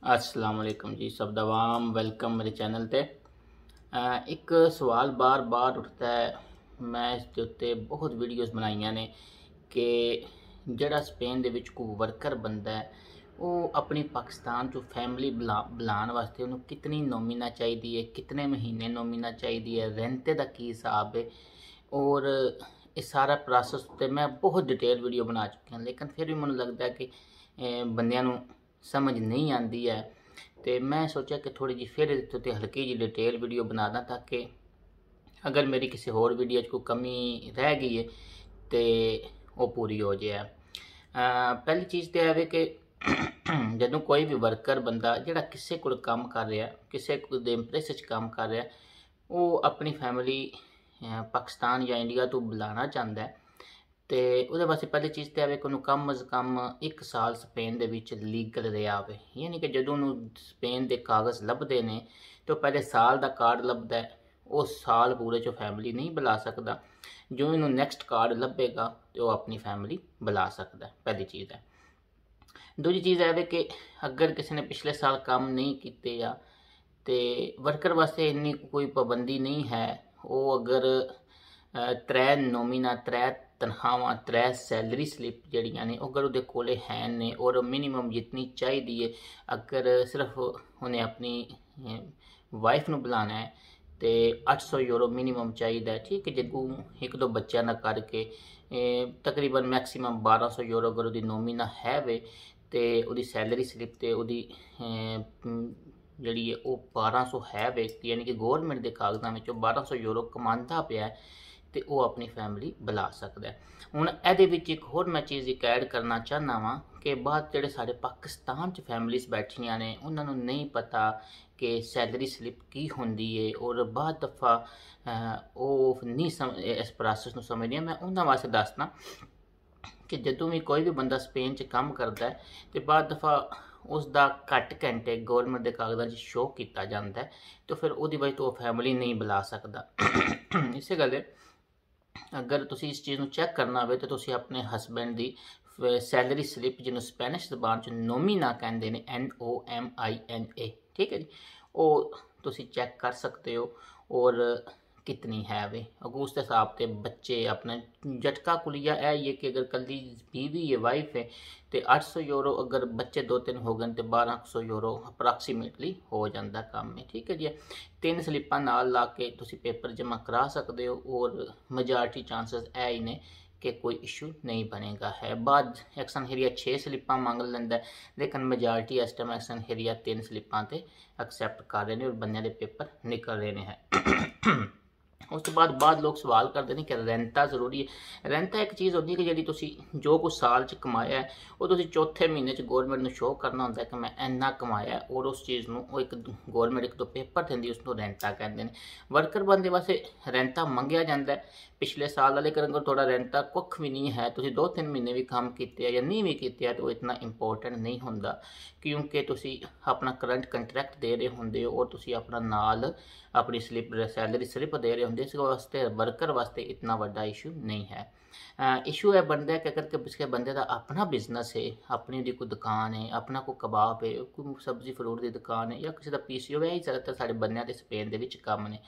अस्सलाम वालेकुम जी, सब दवाम वेलकम मेरे चैनल ते। एक सवाल बार बार उठता है, मैं इस दे उत्ते बहुत वीडियोज़ बनाइयां ने कि ਜਿਹੜਾ स्पेन ਦੇ ਵਿੱਚ ਕੋਈ वर्कर ਬੰਦਾ है ਉਹ अपनी पाकिस्तान चो फैमिली बुलाने वास्ते ਉਹਨੂੰ कितनी नोमिना चाहिए है, कितने महीने नोमिना चाहिए है, रेंटे का की हिसाब है और इस सारा प्रोसेस उत्ते मैं बहुत डिटेल वीडियो बना चुकी हूँ। लेकिन फिर भी मैनूं लगता है कि बंदियां नूं समझ नहीं आती है, तो मैं सोचा कि थोड़ी जी फिर इस हल्की जी डिटेल वीडियो बना दा ताकि अगर मेरी किसी होर वीडियो कोई कमी रह गई है तो वो पूरी हो जाए। पहली चीज़ तो है कि ਜਦੋਂ कोई भी वर्कर बंदा ਜਿਹੜਾ ਕਿਸੇ ਕੋਲ ਕੰਮ ਕਰ ਰਿਹਾ, ਕਿਸੇ ਦੇ ਇੰਪਰੈਸ 'ਚ ਕੰਮ ਕਰ ਰਿਹਾ, ਉਹ ਆਪਣੀ ਫੈਮਿਲੀ ਪਾਕਿस्तान ਜਾਂ ਇੰਡੀਆ ਤੋਂ ਬੁਲਾਉਣਾ ਚਾਹੁੰਦਾ ਹੈ ਤੇ ਉਹਦੇ ਵਾਸਤੇ ਪਹਿਲੀ ਚੀਜ਼ ਤੇ ਆਵੇ ਕਿ ਉਹਨੂੰ ਕਮ ਅਜ਼ ਕਮ 1 ਸਾਲ ਸਪੇਨ ਦੇ ਵਿੱਚ ਲੀਗਲ ਰਿਹਾ ਹੋਵੇ। ਯਾਨੀ ਕਿ ਜਦੋਂ ਉਹਨੂੰ ਸਪੇਨ ਦੇ ਕਾਗਜ਼ ਲੱਭਦੇ ਨੇ ਤਾਂ ਪਹਿਲੇ ਸਾਲ ਦਾ ਕਾਰਡ ਲੱਭਦਾ ਹੈ, ਉਹ ਸਾਲ ਪੂਰੇ 'ਚ ਫੈਮਿਲੀ ਨਹੀਂ ਬੁਲਾ ਸਕਦਾ। ਜੋ ਇਹਨੂੰ ਨੈਕਸਟ ਕਾਰਡ ਲੱਭੇਗਾ ਤੇ ਉਹ ਆਪਣੀ ਫੈਮਿਲੀ ਬੁਲਾ ਸਕਦਾ। ਪਹਿਲੀ ਚੀਜ਼ ਹੈ। दूजी चीज़ है कि अगर किसी ने पिछले साल काम नहीं किए या तो वर्कर वास्ते इन्नी कोई पाबंदी नहीं है। वो अगर त्रै नोमिना, त्रै तनख्वाहां, त्रै सैलरी स्लिप जड़ियाँ ने अगर वो कोले हैं ने और मिनीमम जितनी चाहिए है, अगर सिर्फ उन्हें अपनी वाइफ नूं बुलाना है तो 800 यूरो मिनीमम चाहिए। ठीक है, जो एक दो बच्चों का करके तकरीबन मैक्सीमम 1200 यूरो अगर वो नोमिना है वे तो वो सैलरी स्लिप तो वो जी 1200 है व्यक्ति, यानी कि गौरमेंट के कागज़ों में 1200 यूरो कमाता पाया तो वो अपनी फैमिली बुला सकता है। हुण ये एक होर मैं चीज़ एक ऐड करना चाहना वा कि बाद जोड़े साढ़े पाकिस्तान च फैमिलीज़ बैठिया ने उन्होंने नहीं पता कि सैलरी स्लिप की होंदी है और बाद दफ़ा वो नहीं इस प्रोसेस को समझदियां। मैं उन्होंने वास्ते दसना कि जदों भी कोई भी बंदा स्पेन च काम करता है तो बाद दफ़ा उसका घट घंटे गौरमेंट के कागज़ों शो किया जाता है तो फिर वो वजह तो फैमिली नहीं बुला सकता। इस गल अगर तुसी इस चीज़ को चैक करना हो तो तुसी अपने हसबैंड की सैलरी स्लिप जिन्होंने स्पैनिश जबान च नोमिना कहते हैं, NOMINA, ठीक है जी, वो तुसी चैक कर सकते हो और कितनी है वे अगर उस हिसाब से बच्चे अपना झटका कुलिया है ये कि अगर कली बीवी है वाइफ है तो 800 यूरो, अगर बच्चे 2-3 हो गए तो 1200 यूरो अप्रॉक्सीमेटली हो जाता काम में। ठीक है जी, 3 स्लिपां नाल ला के तुसी पेपर जमा करा सकते हो और मेजॉरिटी चांसेस है ही ने कि कोई इशू नहीं बनेगा है। बाद एक्शन हेरिया 6 स्लिपां मंग लेंदा है, लेकिन मेजॉरिटी इस टाइम एक्शन हेरिया 3 स्लिपां ते एक्सैप्ट कर रहे हैं और बंदे के पेपर निकल रहे हैं। उस तो बाद लोग सवाल करते हैं कि रेंटा जरूरी है। रेंटा एक चीज़ होती है कि जी जो कुछ साल च कमाया है वो चौथे महीने गौरमेंट को शो करना होता है कि मैं इन्ना कमाया और उस चीज़ को एक गौरमेंट एक दो पेपर देंदी उसको रेंटा कहते हैं। वर्कर बंदे वास्ते रेंटा मंगया जाता है पिछले साल का, लेकिन अगर थोड़ा रेंटा कुछ भी नहीं है, 2-3 महीने भी काम किए या नहीं भी किए तो इतना इंपोर्टेंट नहीं होंदा क्योंकि तुसी अपना करंट कंट्रैक्ट दे रहे होंदे हो और तुसी अपना नाल अपनी स्लिप सैलरी स्लिप दे रहे होंगे। इस वास्ते वर्कर वास्ते इतना बड़ा इशू नहीं है। इशू है बनता है कि अगर किसी बंदे का अपना बिजनेस है, अपनी कोई दुकान है, अपना कोई कबाब है, कोई सब्जी फ्रूट की दुकान है या किसी का PCO है, ज़्यादातर साढ़े बंदे के स्पेन के काम ने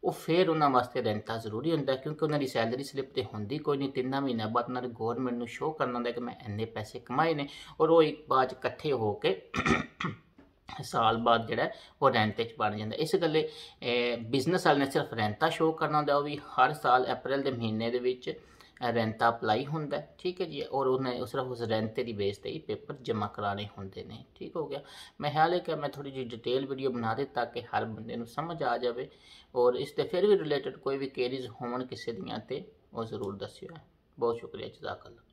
वो फिर उन्होंने वास्ते रेंटा जरूरी होंगे क्योंकि उन्होंने सैलरी स्लिप तो होंगी कोई नहीं। 3 महीने बाद उन्होंने गौरमेंट को शो करना होंगे कि मैं इन्ने पैसे कमाए ने और वो एक बाद इकट्ठे होके साल बाद जोड़ा वो रेंटे बन जाता। इस गल्ले बिजनेस वाले ने सिर्फ रेंटा शो करना होंगे, वो भी हर साल अप्रैल के महीने के रेंटा अपलाई होंगे। ठीक है जी, और उन्हें सिर्फ उस रेंटे की बेस पर ही पेपर जमा कराने होंगे ने। ठीक हो गया। मैं ख्याल है कि मैं थोड़ी जी डिटेल वीडियो बना दी ताकि हर बंदे समझ आ जाए और इससे फिर भी रिलेटेड कोई भी क्वेरीज होवन किसी दियां ते वो जरूर दस्सियो। बहुत शुक्रिया, जज़ाकल्लाह।